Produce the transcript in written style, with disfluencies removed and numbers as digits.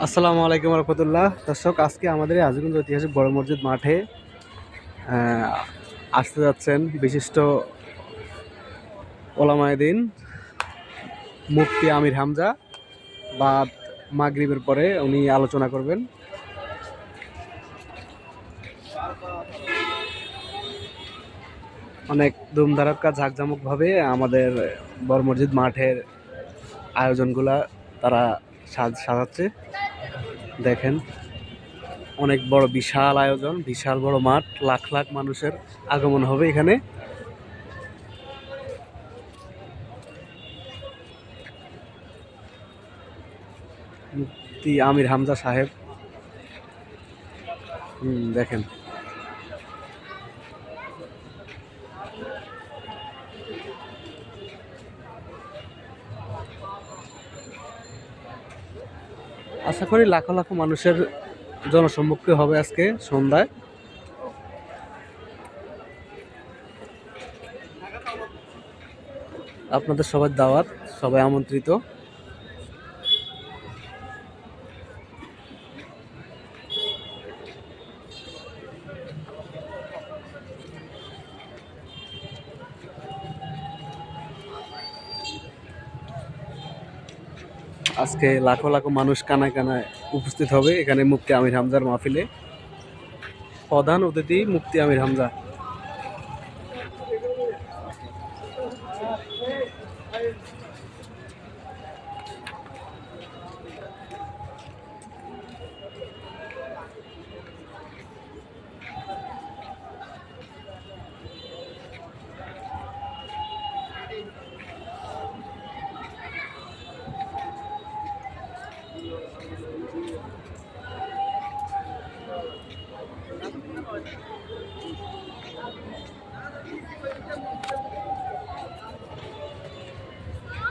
আসসালামু আলাইকুম রহমতুল্লাহ। দর্শক, আজকে আমাদের এই আজিমগঞ্জ ঐতিহাসিক বড় মসজিদ মাঠে আসতে যাচ্ছেন বিশিষ্ট ওলামায়ে দ্বীন মুফতি আমির হামজা। বাদ মাগরিবের পরে উনি আলোচনা করবেন। অনেক ধুমধারাক্কা ঝাঁকঝামকভাবে আমাদের বড় মসজিদ মাঠের আয়োজনগুলা তারা সাজাচ্ছে। দেখেন, অনেক বড় বিশাল আয়োজন, বিশাল বড় মাঠ, লাখ লাখ মানুষের আগমন হবে এখানে। মুফতি আমির হামজা সাহেব, দেখেন। আশা করি লাখো লাখো মানুষের জনসম্মুখে হবে আজকে সন্ধ্যায়। আপনাদের সবার দাওয়াত, সবাই আমন্ত্রিত। আজকে লাখো লাখো মানুষ কানায় কানায় উপস্থিত হবে এখানে মুফতি আমির হামজার মাহফিলে। প্রধান অতিথি মুফতি আমির হামজা।